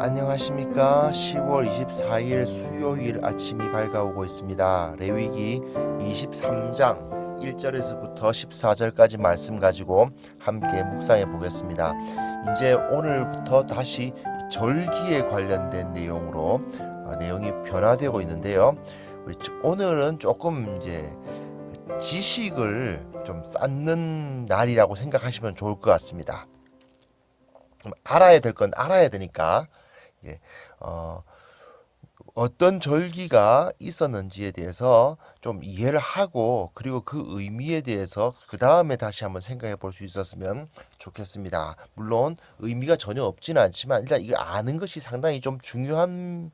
안녕하십니까. 10월 24일 수요일 아침이 밝아오고 있습니다. 레위기 23장 1절에서부터 14절까지 말씀 가지고 함께 묵상해 보겠습니다. 이제 오늘부터 다시 절기에 관련된 내용으로 내용이 변화되고 있는데요. 오늘은 조금 이제 지식을 좀 쌓는 날이라고 생각하시면 좋을 것 같습니다. 알아야 될 건 알아야 되니까 어떤 절기가 있었는지에 대해서 좀 이해를 하고, 그리고 그 의미에 대해서 그 다음에 다시 한번 생각해 볼 수 있었으면 좋겠습니다. 물론 의미가 전혀 없지는 않지만 일단 이거 아는 것이 상당히 좀 중요한,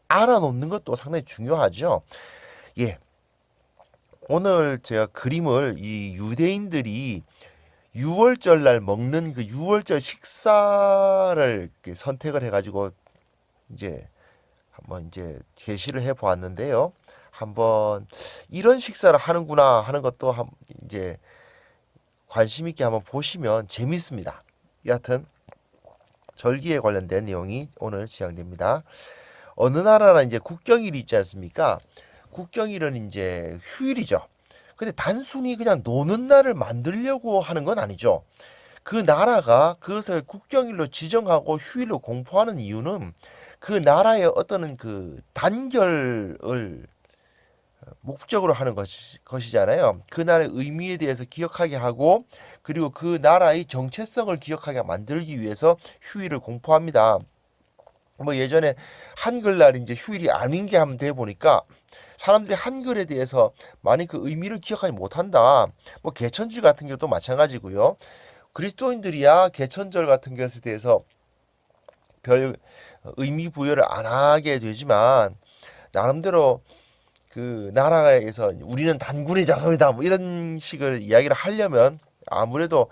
알아놓는 것도 상당히 중요하죠. 오늘 제가 그림을 이 유대인들이 6월절 날 먹는 그 6월절 식사를 선택을 해가지고 한번 제시를 해 보았는데요. 한번 이런 식사를 하는구나 하는 것도 관심 있게 한번 보시면 재밌습니다. 여하튼 절기에 관련된 내용이 오늘 시작됩니다. 어느 나라나 국경일이 있지 않습니까? 국경일은 휴일이죠. 근데 단순히 그냥 노는 날을 만들려고 하는 건 아니죠. 그 나라가 그것을 국경일로 지정하고 휴일로 공포하는 이유는 그 나라의 어떤 그 단결을 목적으로 하는 것이잖아요. 그 나라의 의미에 대해서 기억하게 하고, 그리고 그 나라의 정체성을 기억하게 만들기 위해서 휴일을 공포합니다. 예전에 한글날 휴일이 아닌 게 한번 돼 보니까 사람들이 한글에 대해서 많이 그 의미를 기억하지 못한다. 개천절 같은 경우도 마찬가지고요. 그리스도인들이야 개천절 같은 것에 대해서 별 의미 부여를 안 하게 되지만, 나름대로 그 나라에서 우리는 단군의 자손이다 이런 식으로 이야기를 하려면 아무래도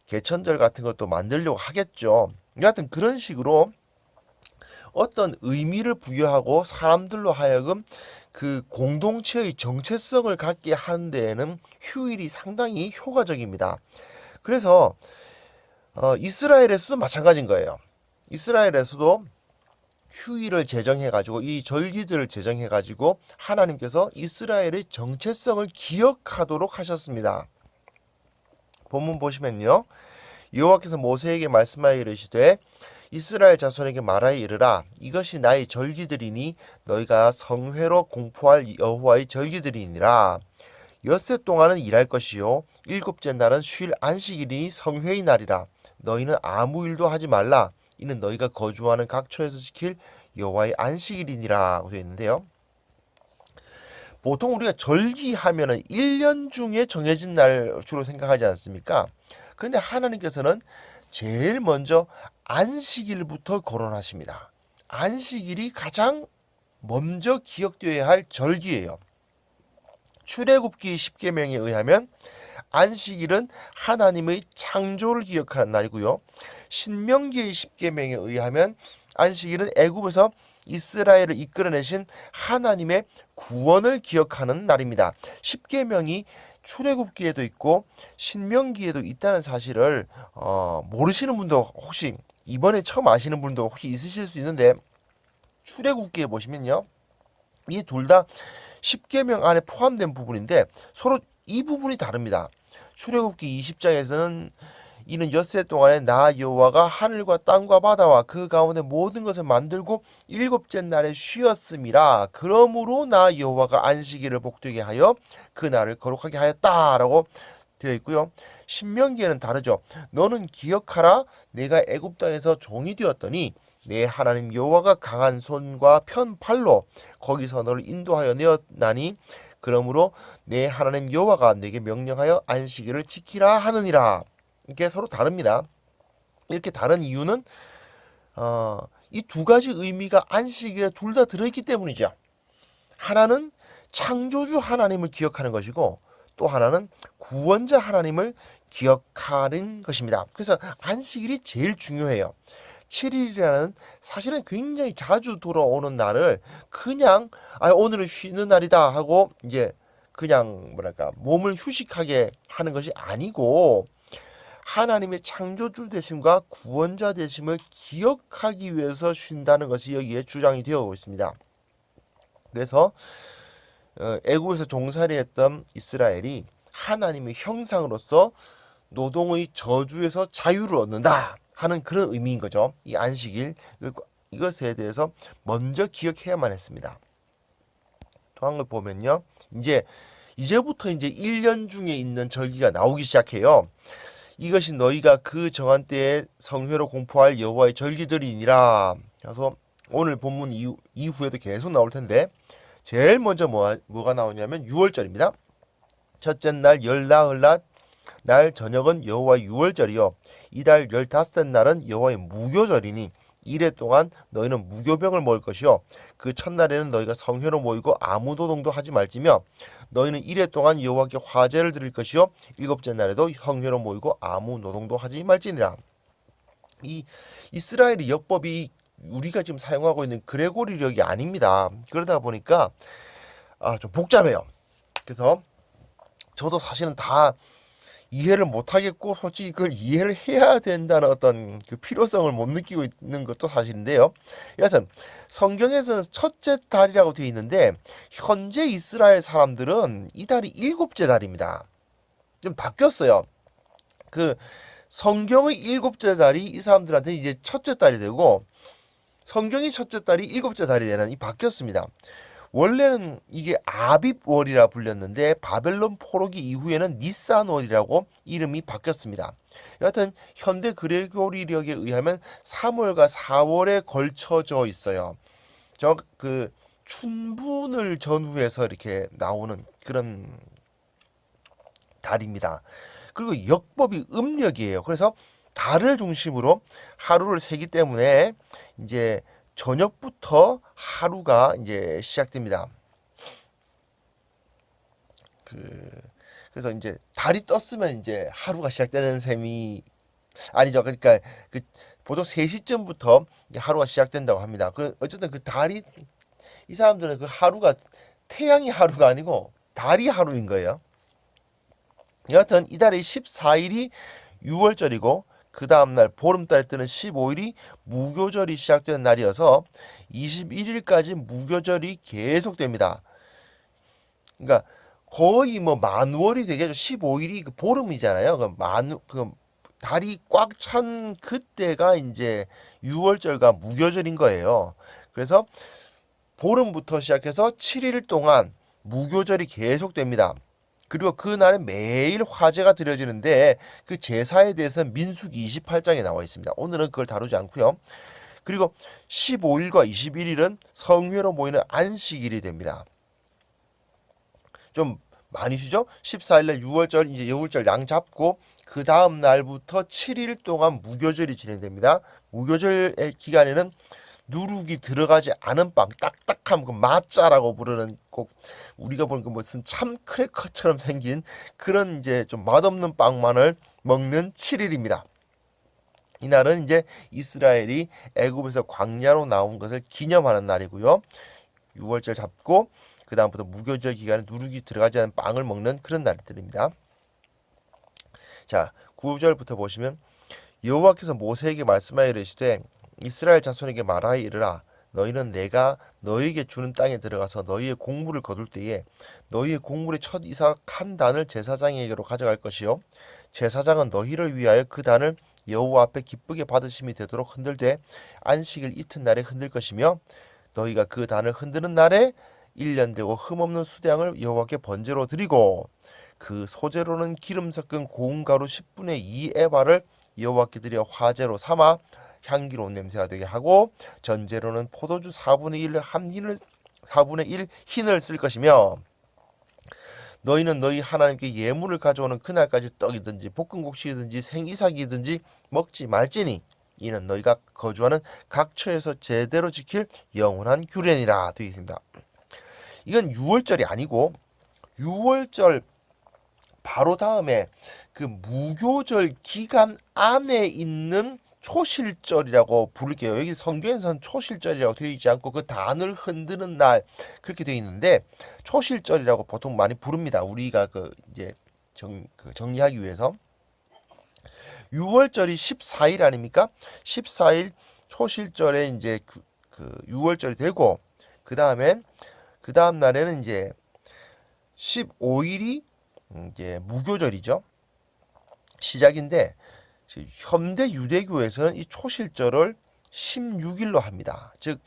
개천절 같은 것도 만들려고 하겠죠. 여하튼 그런 식으로 어떤 의미를 부여하고 사람들로 하여금 그 공동체의 정체성을 갖게 하는 데에는 휴일이 상당히 효과적입니다. 그래서 이스라엘에서도 마찬가지인 거예요. 이스라엘에서도 휴일을 제정해가지고, 이 절기들을 제정해가지고 하나님께서 이스라엘의 정체성을 기억하도록 하셨습니다. 본문 보시면요, 여호와께서 모세에게 말씀하여 이르시되 이스라엘 자손에게 말하여 이르라. 이것이 나의 절기들이니 너희가 성회로 공포할 여호와의 절기들이니라. 엿새 동안은 일할 것이요 일곱째 날은 쉴 안식일이니 성회의 날이라. 너희는 아무 일도 하지 말라. 이는 너희가 거주하는 각 처에서 지킬 여호와의 안식일이니라 되어 있는데요. 보통 우리가 절기하면은 1년 중에 정해진 날 주로 생각하지 않습니까? 근데 하나님께서는 제일 먼저 안식일부터 거론하십니다. 안식일이 가장 먼저 기억되어야 할 절기예요. 출애굽기 10계명에 의하면 안식일은 하나님의 창조를 기억하는 날이고요. 신명기의 10계명에 의하면 안식일은 애굽에서 이스라엘을 이끌어내신 하나님의 구원을 기억하는 날입니다. 10계명이 출애굽기에도 있고 신명기에도 있다는 사실을 모르시는 분도, 혹시 이번에 처음 아시는 분도 혹시 있으실 수 있는데, 출애굽기에 보시면요, 이 둘 다 10계명 안에 포함된 부분인데 서로 이 부분이 다릅니다. 출애굽기 20장에서는 이는 엿새 동안에 나 여호와가 하늘과 땅과 바다와 그 가운데 모든 것을 만들고 일곱째 날에 쉬었음이라. 그러므로 나 여호와가 안식일을 복되게 하여 그 날을 거룩하게 하였다라고 되어 있고요. 신명기에는 다르죠. 너는 기억하라. 내가 애굽 땅에서 종이 되었더니 내 하나님 여호와가 강한 손과 편 팔로 거기서 너를 인도하여 내었나니 그러므로 내 하나님 여호와가 내게 명령하여 안식일을 지키라 하느니라. 이게 서로 다릅니다. 이렇게 다른 이유는 이 두 가지 의미가 안식일에 둘 다 들어있기 때문이죠. 하나는 창조주 하나님을 기억하는 것이고, 또 하나는 구원자 하나님을 기억하는 것입니다. 그래서 안식일이 제일 중요해요. 7일이라는 사실은 굉장히 자주 돌아오는 날을 그냥 오늘은 쉬는 날이다 하고 그냥 몸을 휴식하게 하는 것이 아니고, 하나님의 창조주 되심과 구원자 되심을 기억하기 위해서 쉰다는 것이 여기에 주장이 되어 있습니다. 그래서 애굽에서 종살이했던 이스라엘이 하나님의 형상으로서 노동의 저주에서 자유를 얻는다 하는 그런 의미인 거죠. 이 안식일 이것에 대해서 먼저 기억해야만 했습니다. 또 한 걸 보면요. 이제부터 1년 중에 있는 절기가 나오기 시작해요. 이것이 너희가 그 정한 때에 성회로 공포할 여호와의 절기들이니라. 그래서 오늘 본문 이후에도 계속 나올 텐데 제일 먼저 뭐가 나오냐면 6월절입니다. 첫째 날 열나흘 날 저녁은 여호와의 유월절이요 이달 15날은 여호와의 무교절이니 이래 동안 너희는 무교병을 먹을 것이요 그 첫날에는 너희가 성회로 모이고 아무 노동도 하지 말지며 너희는 이래 동안 여호와께 화제를 드릴 것이요 일곱째 날에도 성회로 모이고 아무 노동도 하지 말지니라. 이 이스라엘의 역법이 우리가 지금 사용하고 있는 그레고리력이 아닙니다. 그러다 보니까 좀 복잡해요. 그래서 저도 사실은 다 이해를 못하겠고 솔직히 그걸 이해를 해야 된다는 어떤 그 필요성을 못 느끼고 있는 것도 사실인데요. 여하튼 성경에서는 첫째 달이라고 되어 있는데 현재 이스라엘 사람들은 이 달이 일곱째 달입니다. 좀 바뀌었어요. 그 성경의 일곱째 달이 이 사람들한테 이제 첫째 달이 되고 성경의 첫째 달이 일곱째 달이 되는 이 바뀌었습니다. 원래는 이게 아빕월이라 불렸는데 바벨론 포로기 이후에는 니산월이라고 이름이 바뀌었습니다. 여하튼 현대 그레고리력에 의하면 3월과 4월에 걸쳐져 있어요. 그 춘분을 전후해서 이렇게 나오는 그런 달입니다. 그리고 역법이 음력이에요. 그래서 달을 중심으로 하루를 세기 때문에 이제 저녁부터 하루가 이제 시작됩니다. 그래서 이제 달이 떴으면 이제 하루가 시작되는 셈이 아니죠. 그러니까 보통 3시쯤부터 하루가 시작된다고 합니다. 어쨌든 그 달이 이 사람들은 그 하루가 태양이 하루가 아니고 달이 하루인 거예요. 여하튼 이달의 14일이 6월절이고 그 다음날 보름달 뜨는 15일이 무교절이 시작되는 날이어서 21일까지 무교절이 계속됩니다. 그러니까 거의 만월이 되겠죠. 15일이 그 보름이잖아요. 그 달이 꽉 찬 그때가 이제 6월절과 무교절인 거예요. 그래서 보름부터 시작해서 7일 동안 무교절이 계속됩니다. 그리고 그날에 매일 화제가 드려지는데 그 제사에 대해서는 민수기 28장에 나와 있습니다. 오늘은 그걸 다루지 않고요. 그리고 15일과 21일은 성회로 모이는 안식일이 됩니다. 좀 많이 쉬죠? 14일날 6월절 이제 여울절 양 잡고 그 다음 날부터 7일 동안 무교절이 진행됩니다. 무교절의 기간에는 누룩이 들어가지 않은 빵, 딱딱함, 그 마짜라고 부르는 꼭 우리가 보는 그 무슨 참 크래커처럼 생긴 그런 이제 좀 맛없는 빵만을 먹는 7일입니다. 이날은 이제 이스라엘이 애굽에서 광야로 나온 것을 기념하는 날이고요. 6월절 잡고 그 다음부터 무교절 기간에 누룩이 들어가지 않은 빵을 먹는 그런 날들입니다. 자, 9절부터 보시면 여호와께서 모세에게 말씀하여 이르시되 이스라엘 자손에게 말하여 이르라 너희는 내가 너희에게 주는 땅에 들어가서 너희의 곡물을 거둘 때에 너희의 곡물의 첫 이삭 한 단을 제사장에게로 가져갈 것이요 제사장은 너희를 위하여 그 단을 여호와 앞에 기쁘게 받으심이 되도록 흔들되 안식일 이튿날에 흔들 것이며 너희가 그 단을 흔드는 날에 1년 되고 흠없는 수량을 여호와께 번제로 드리고 그 소제로는 기름 섞은 고운 가루 10분의 2 에바를 여호와께 드려 화제로 삼아 향기로운 냄새가 되게 하고 전제로는 포도주 4분의 1 흰을 쓸 것이며 너희는 너희 하나님께 예물을 가져오는 그날까지 떡이든지 볶음국수이든지 생이삭이든지 먹지 말지니 이는 너희가 거주하는 각 처에서 제대로 지킬 영원한 규례니라 되어 있습니다. 이건 6월절이 아니고 6월절 바로 다음에 그 무교절 기간 안에 있는 초실절이라고 부를게요. 여기 성경에서는 초실절이라고 되어 있지 않고 그 단을 흔드는 날 그렇게 되어 있는데 초실절이라고 보통 많이 부릅니다. 우리가 이제 정리하기 위해서 6월절이 14일 아닙니까? 14일 초실절에 이제 그 6월절이 되고, 그 다음 날에는 이제 15일이 이제 무교절이죠. 시작인데, 현대 유대교에서는 이 초실절을 16일로 합니다. 즉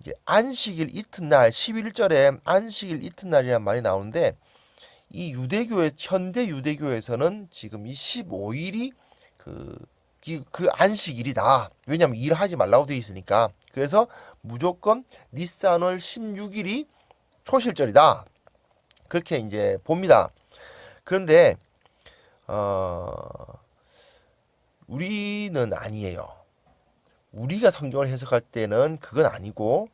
이제 안식일 이튿날, 11절에 안식일 이튿날이라는 말이 나오는데, 이 현대 유대교에서는 지금 이 15일이 그 안식일이다. 왜냐하면 일하지 말라고 되어 있으니까. 그래서 무조건 니산월 16일이 초실절이다. 그렇게 이제 봅니다. 그런데 우리는 아니에요. 우리가 성경을 해석할 때는 그건 아니고,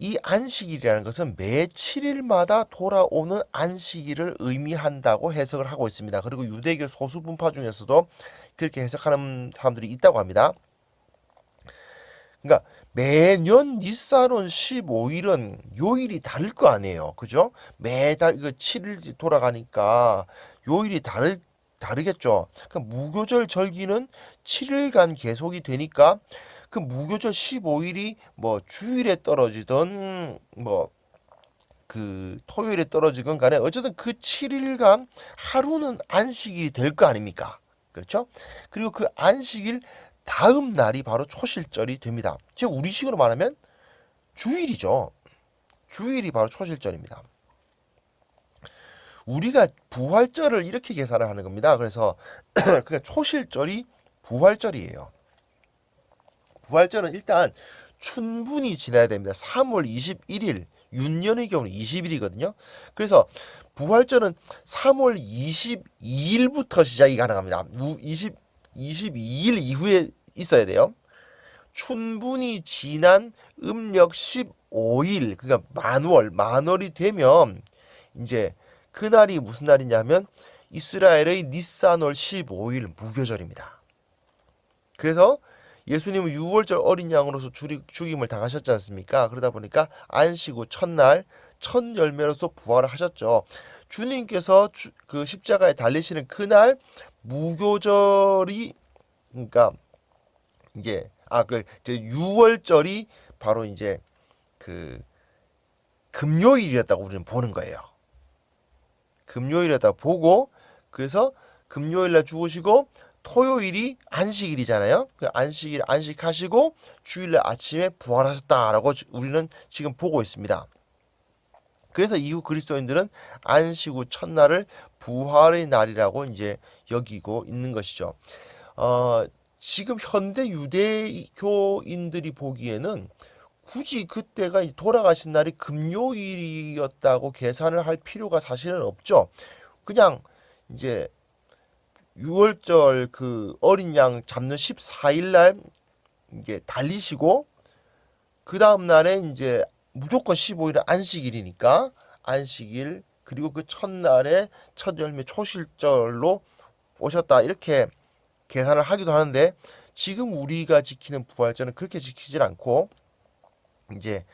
이 안식일이라는 것은 매 7일마다 돌아오는 안식일을 의미한다고 해석을 하고 있습니다. 그리고 유대교 소수 분파 중에서도 그렇게 해석하는 사람들이 있다고 합니다. 그러니까 매년 니산월 15일은 요일이 다를 거 아니에요. 그죠? 매달 이거 7일 돌아가니까 요일이 다르겠죠. 그러니까 무교절 절기는 7일간 계속이 되니까 그 무교절 15일이 뭐 주일에 떨어지든 뭐 그 토요일에 떨어지건 간에 어쨌든 그 7일간 하루는 안식일이 될 거 아닙니까? 그렇죠? 그리고 그 안식일 다음 날이 바로 초실절이 됩니다. 즉 우리식으로 말하면 주일이죠. 주일이 바로 초실절입니다. 우리가 부활절을 이렇게 계산을 하는 겁니다. 그래서 그러니까 초실절이 부활절이에요. 부활절은 일단 춘분이 지나야 됩니다. 3월 21일, 윤년의 경우는 20일이거든요. 그래서 부활절은 3월 22일부터 시작이 가능합니다. 22일 이후에 있어야 돼요. 춘분이 지난 음력 15일, 그러니까 만월이 되면 이제 그날이 무슨 날이냐면 이스라엘의 니산월 15일 무교절입니다. 그래서 예수님은 6월절 어린 양으로서 죽임을 당하셨지 않습니까? 그러다 보니까 안식 후 첫날 첫 열매로서 부활을 하셨죠. 주님께서 그 십자가에 달리시는 그날 무교절이, 그러니까 이제 6월절이 바로 이제 그 금요일이었다고 우리는 보는 거예요. 금요일이었다 보고, 그래서 금요일날 죽으시고 토요일이 안식일이잖아요. 그 안식일 안식하시고 주일날 아침에 부활하셨다라고 우리는 지금 보고 있습니다. 그래서 이후 그리스도인들은 안식 후 첫날을 부활의 날이라고 이제 여기고 있는 것이죠. 지금 현대 유대교인들이 보기에는 굳이 그때가 돌아가신 날이 금요일이었다고 계산을 할 필요가 사실은 없죠. 그냥 이제 6월절 그 어린 양 잡는 14일 날 이제 달리시고, 그 다음 날에 이제 무조건 15일은 안식일이니까 안식일, 그리고 그 첫날에 첫 열매 초실절로 오셨다, 이렇게 계산을 하기도 하는데, 지금 우리가 지키는 부활절은 그렇게 지키질 않고 이제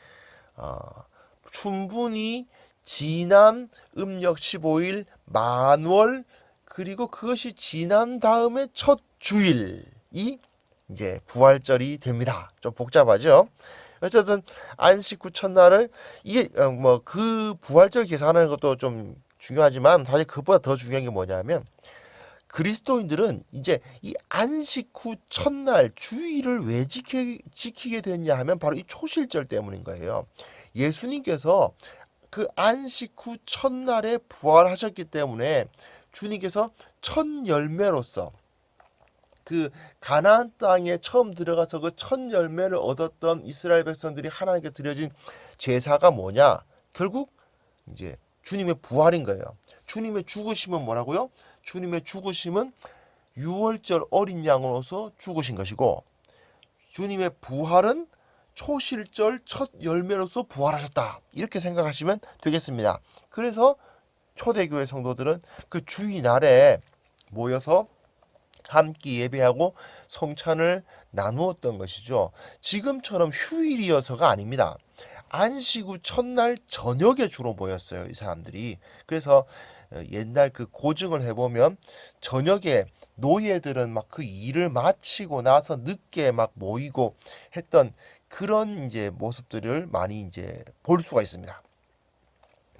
춘분이 지난 음력 15일 만월, 그리고 그것이 지난 다음에 첫 주일이 이제 부활절이 됩니다. 좀 복잡하죠? 어쨌든 안식 후 첫날을 이게 뭐 그 부활절 계산하는 것도 좀 중요하지만, 사실 그것보다 더 중요한 게 뭐냐면, 그리스도인들은 이제 이 안식 후 첫날 주일을 왜 지키게 됐냐 하면 바로 이 초실절 때문인 거예요. 예수님께서 그 안식 후 첫날에 부활하셨기 때문에 주님께서 첫 열매로서 그 가나안 땅에 처음 들어가서 그 첫 열매를 얻었던 이스라엘 백성들이 하나님께 드려진 제사가 뭐냐? 결국 이제 주님의 부활인 거예요. 주님의 죽으심은 뭐라고요? 주님의 죽으심은 6월절 어린 양으로서 죽으신 것이고, 주님의 부활은 초실절 첫 열매로서 부활하셨다, 이렇게 생각하시면 되겠습니다. 그래서 초대교회 성도들은 그 주일날에 모여서 함께 예배하고 성찬을 나누었던 것이죠. 지금처럼 휴일이어서가 아닙니다. 안식 후 첫날 저녁에 주로 모였어요, 이 사람들이. 그래서 옛날 그 고증을 해보면 저녁에 노예들은 막 그 일을 마치고 나서 늦게 막 모이고 했던 그런 이제 모습들을 많이 이제 볼 수가 있습니다.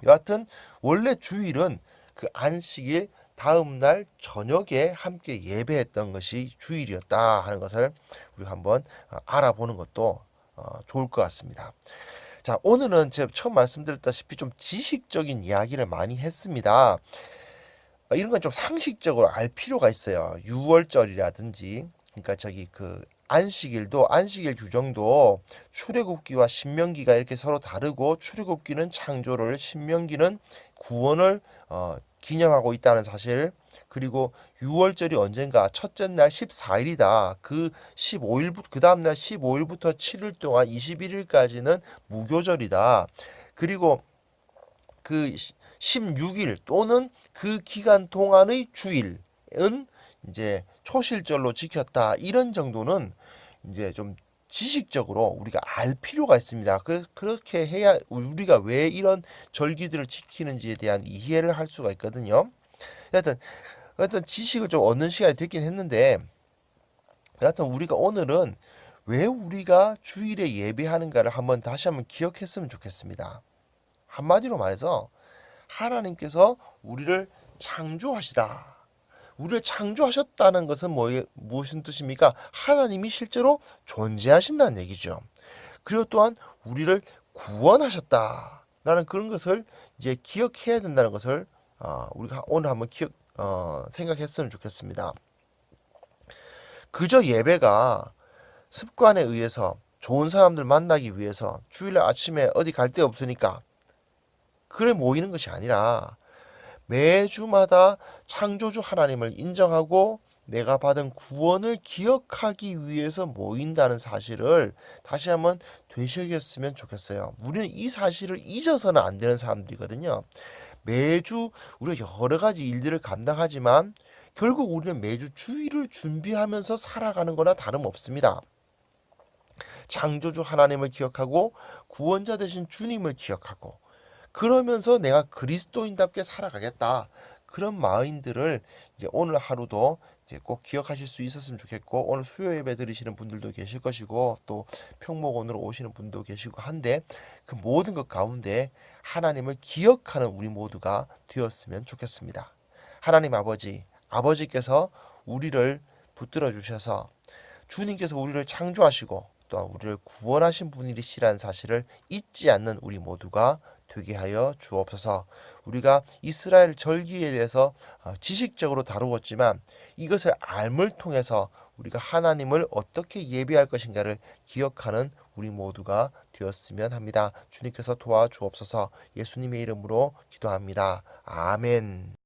여하튼 원래 주일은 그 안식일 다음 날 저녁에 함께 예배했던 것이 주일이었다 하는 것을 우리가 한번 알아보는 것도 좋을 것 같습니다. 자, 오늘은 제가 처음 말씀드렸다시피 좀 지식적인 이야기를 많이 했습니다. 이런 건 좀 상식적으로 알 필요가 있어요. 유월절이라든지, 그러니까 저기 그 안식일도 안식일 규정도 출애굽기와 신명기가 이렇게 서로 다르고, 출애굽기는 창조를, 신명기는 구원을 기념하고 있다는 사실, 그리고 유월절이 언젠가 첫째 날 14일이다. 그 15일부터 그 다음 날 15일부터 7일 동안 21일까지는 무교절이다. 그리고 그 16일 또는 그 기간 동안의 주일은 이제 초실절로 지켰다. 이런 정도는 이제 좀 지식적으로 우리가 알 필요가 있습니다. 그렇게 해야 우리가 왜 이런 절기들을 지키는지에 대한 이해를 할 수가 있거든요. 여하튼 지식을 좀 얻는 시간이 됐긴 했는데, 여하튼 우리가 오늘은 왜 우리가 주일에 예배하는가를 다시 한번 기억했으면 좋겠습니다. 한마디로 말해서 하나님께서 우리를 창조하시다. 우리를 창조하셨다는 것은 무슨 뜻입니까? 하나님이 실제로 존재하신다는 얘기죠. 그리고 또한 우리를 구원하셨다라는 그런 것을 이제 기억해야 된다는 것을 우리가 오늘 한번 생각했으면 좋겠습니다. 그저 예배가 습관에 의해서 좋은 사람들 만나기 위해서 주일 아침에 어디 갈 데 없으니까 그래 모이는 것이 아니라 매주마다 창조주 하나님을 인정하고 내가 받은 구원을 기억하기 위해서 모인다는 사실을 다시 한번 되새겼으면 좋겠어요. 우리는 이 사실을 잊어서는 안 되는 사람들이거든요. 매주 우리가 여러 가지 일들을 감당하지만 결국 우리는 매주 주일을 준비하면서 살아가는 거나 다름없습니다. 창조주 하나님을 기억하고 구원자 되신 주님을 기억하고 그러면서 내가 그리스도인답게 살아가겠다. 그런 마인드를 이제 오늘 하루도 이제 꼭 기억하실 수 있었으면 좋겠고, 오늘 수요 예배 드리시는 분들도 계실 것이고, 또 평목원으로 오시는 분도 계시고 한데, 그 모든 것 가운데 하나님을 기억하는 우리 모두가 되었으면 좋겠습니다. 하나님 아버지께서 우리를 붙들어 주셔서 주님께서 우리를 창조하시고 또한 우리를 구원하신 분이시라는 사실을 잊지 않는 우리 모두가 되게 하여 주옵소서. 우리가 이스라엘 절기에 대해서 지식적으로 다루었지만 이것을 알을 통해서 우리가 하나님을 어떻게 예배할 것인가를 기억하는 우리 모두가 되었으면 합니다. 주님께서 도와주옵소서. 예수님의 이름으로 기도합니다. 아멘.